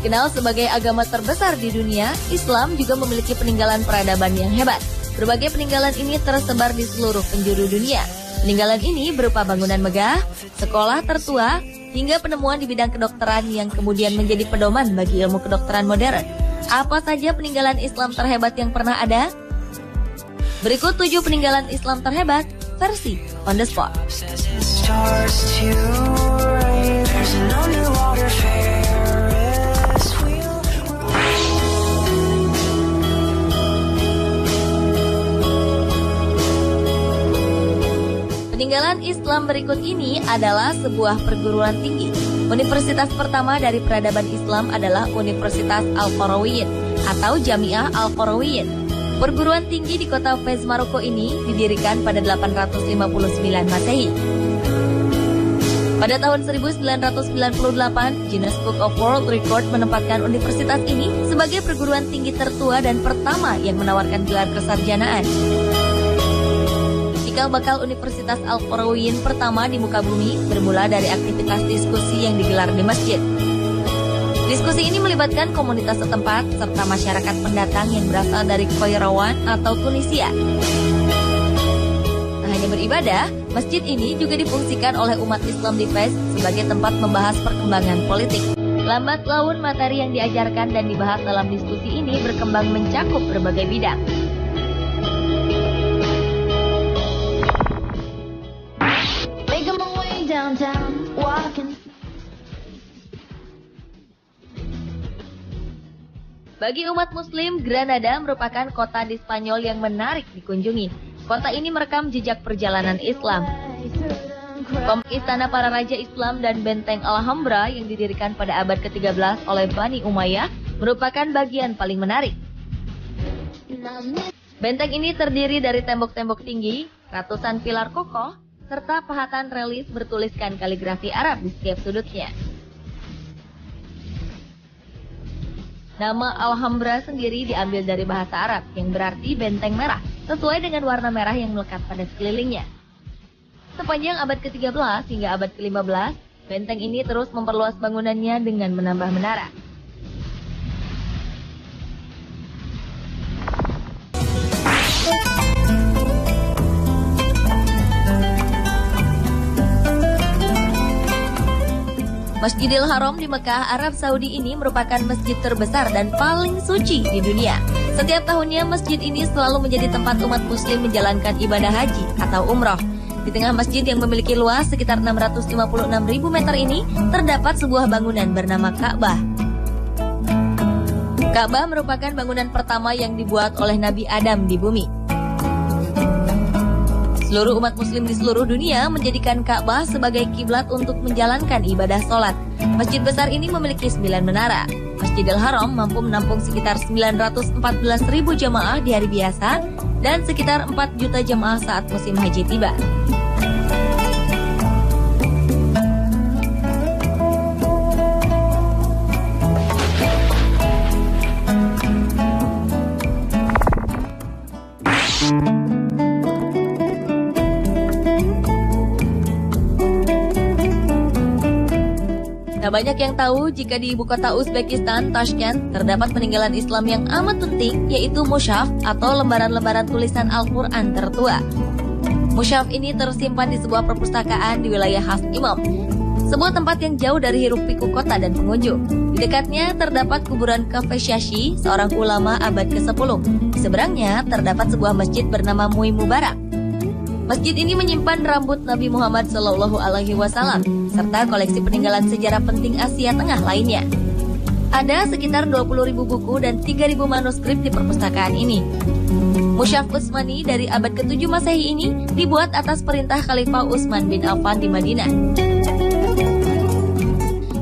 Dikenal sebagai agama terbesar di dunia, Islam juga memiliki peninggalan peradaban yang hebat. Berbagai peninggalan ini tersebar di seluruh penjuru dunia. Peninggalan ini berupa bangunan megah, sekolah tertua, hingga penemuan di bidang kedokteran yang kemudian menjadi pedoman bagi ilmu kedokteran modern. Apa saja peninggalan Islam terhebat yang pernah ada? Berikut 7 peninggalan Islam terhebat versi On The Spot. Peninggalan Islam berikut ini adalah sebuah perguruan tinggi. Universitas pertama dari peradaban Islam adalah Universitas Al-Qarawiyyin atau Jamiah Al-Qarawiyyin. Perguruan tinggi di kota Fez, Maroko ini didirikan pada 859 Masehi. Pada tahun 1998, Guinness Book of World Record menempatkan universitas ini sebagai perguruan tinggi tertua dan pertama yang menawarkan gelar kesarjanaan. Cikal bakal Universitas Al-Qarawiyyin pertama di muka bumi bermula dari aktivitas diskusi yang digelar di masjid. Diskusi ini melibatkan komunitas setempat serta masyarakat pendatang yang berasal dari Qairawan atau Tunisia. Tak hanya beribadah, masjid ini juga difungsikan oleh umat Islam di Fez sebagai tempat membahas perkembangan politik. Lambat laun materi yang diajarkan dan dibahas dalam diskusi ini berkembang mencakup berbagai bidang. Bagi umat muslim, Granada merupakan kota di Spanyol yang menarik dikunjungi. Kota ini merekam jejak perjalanan Islam. Kompleks istana para raja Islam dan benteng Alhambra yang didirikan pada abad ke-13 oleh Bani Umayyah merupakan bagian paling menarik. Benteng ini terdiri dari tembok-tembok tinggi, ratusan pilar kokoh, serta pahatan relief bertuliskan kaligrafi Arab di setiap sudutnya. Nama Alhambra sendiri diambil dari bahasa Arab yang berarti benteng merah, sesuai dengan warna merah yang melekat pada sekelilingnya. Sepanjang abad ke-13 hingga abad ke-15, benteng ini terus memperluas bangunannya dengan menambah menara. Masjidil Haram di Mekah, Arab Saudi ini merupakan masjid terbesar dan paling suci di dunia. Setiap tahunnya masjid ini selalu menjadi tempat umat muslim menjalankan ibadah haji atau umroh. Di tengah masjid yang memiliki luas sekitar 656.000 meter ini, terdapat sebuah bangunan bernama Ka'bah. Ka'bah merupakan bangunan pertama yang dibuat oleh Nabi Adam di bumi. Seluruh umat muslim di seluruh dunia menjadikan Ka'bah sebagai kiblat untuk menjalankan ibadah sholat. Masjid besar ini memiliki 9 menara. Masjidil Haram mampu menampung sekitar 914.000 jamaah di hari biasa dan sekitar 4 juta jamaah saat musim haji tiba. Tak banyak yang tahu jika di ibu kota Uzbekistan, Tashkent, terdapat peninggalan Islam yang amat penting, yaitu mushaf atau lembaran-lembaran tulisan Al-Quran tertua. Mushaf ini tersimpan di sebuah perpustakaan di wilayah Khas Imam, sebuah tempat yang jauh dari hiruk-pikuk kota dan pengunjung. Di dekatnya terdapat kuburan Kafesyashi, seorang ulama abad ke-10. Di seberangnya terdapat sebuah masjid bernama Mui Mubarak. Masjid ini menyimpan rambut Nabi Muhammad SAW serta koleksi peninggalan sejarah penting Asia Tengah lainnya. Ada sekitar 20.000 buku dan 3.000 manuskrip di perpustakaan ini. Mushaf Utsmani dari abad ke-7 Masehi ini dibuat atas perintah Khalifah Utsman bin Affan di Madinah.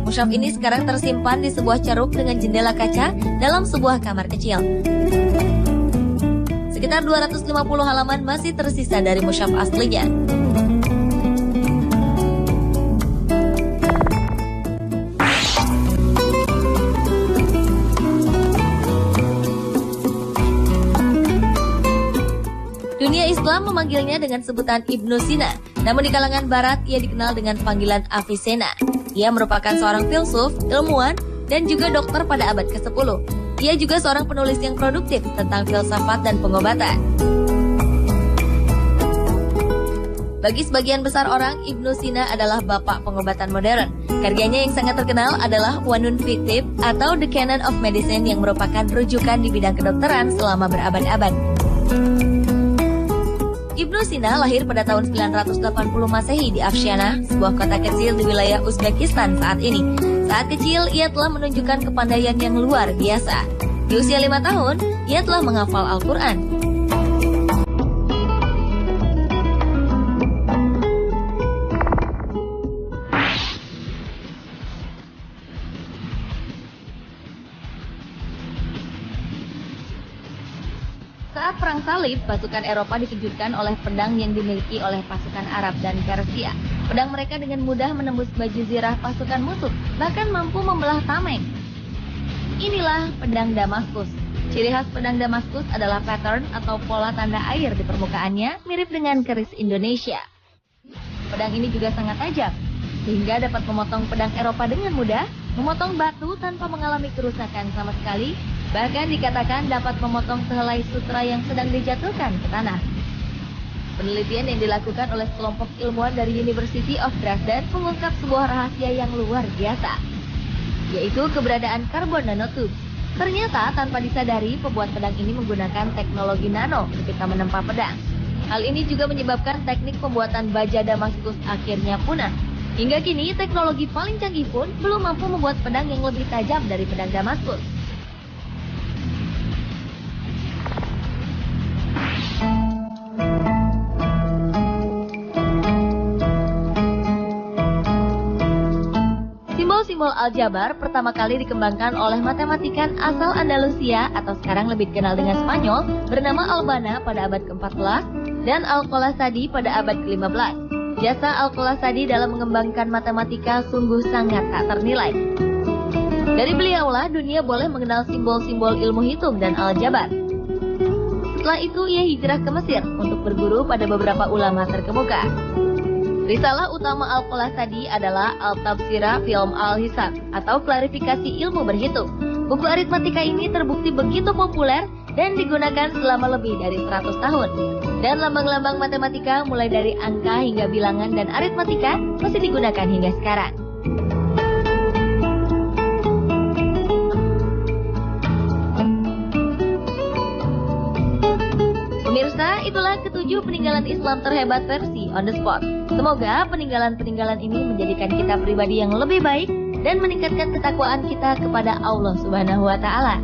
Mushaf ini sekarang tersimpan di sebuah ceruk dengan jendela kaca dalam sebuah kamar kecil. Sekitar 250 halaman masih tersisa dari mushaf aslinya. Dunia Islam memanggilnya dengan sebutan Ibnu Sina, namun di kalangan barat ia dikenal dengan panggilan Avicenna. Ia merupakan seorang filsuf, ilmuwan, dan juga dokter pada abad ke-10. Ia juga seorang penulis yang produktif tentang filsafat dan pengobatan. Bagi sebagian besar orang, Ibnu Sina adalah bapak pengobatan modern. Karyanya yang sangat terkenal adalah Qanun Fiktib atau The Canon of Medicine yang merupakan rujukan di bidang kedokteran selama berabad-abad. Ibnu Sina lahir pada tahun 980 Masehi di Afshana, sebuah kota kecil di wilayah Uzbekistan saat ini. Saat kecil, ia telah menunjukkan kepandaian yang luar biasa. Di usia 5 tahun, ia telah menghafal Al-Quran. Saat Perang Salib, pasukan Eropa dikejutkan oleh pedang yang dimiliki oleh pasukan Arab dan Persia. Pedang mereka dengan mudah menembus baju zirah pasukan musuh, bahkan mampu membelah tameng. Inilah pedang Damaskus. Ciri khas pedang Damaskus adalah pattern atau pola tanda air di permukaannya, mirip dengan keris Indonesia. Pedang ini juga sangat tajam, sehingga dapat memotong pedang Eropa dengan mudah, memotong batu tanpa mengalami kerusakan sama sekali, bahkan dikatakan dapat memotong sehelai sutra yang sedang dijatuhkan ke tanah. Penelitian yang dilakukan oleh sekelompok ilmuwan dari University of Dresden mengungkap sebuah rahasia yang luar biasa, yaitu keberadaan karbon nanotubes. Ternyata tanpa disadari, pembuat pedang ini menggunakan teknologi nano ketika menempa pedang. Hal ini juga menyebabkan teknik pembuatan baja Damaskus akhirnya punah. Hingga kini, teknologi paling canggih pun belum mampu membuat pedang yang lebih tajam dari pedang Damaskus. Simbol aljabar pertama kali dikembangkan oleh matematikawan asal Andalusia atau sekarang lebih dikenal dengan Spanyol bernama Albana pada abad ke-14 dan Al-Qolasadi pada abad ke-15. Jasa Al-Qolasadi dalam mengembangkan matematika sungguh sangat tak ternilai. Dari beliaulah dunia boleh mengenal simbol-simbol ilmu hitung dan aljabar. Setelah itu ia hijrah ke Mesir untuk berguru pada beberapa ulama terkemuka. Risalah utama Al-Qolasadi adalah Al-Tabsira Film Al-Hisab atau klarifikasi ilmu berhitung. Buku aritmatika ini terbukti begitu populer dan digunakan selama lebih dari 100 tahun. Dan lambang-lambang matematika mulai dari angka hingga bilangan dan aritmatika masih digunakan hingga sekarang. Pemirsa, itulah ketujuh peninggalan Islam terhebat versi On The Spot. Semoga peninggalan-peninggalan ini menjadikan kita pribadi yang lebih baik dan meningkatkan ketakwaan kita kepada Allah Subhanahu wa Ta'ala.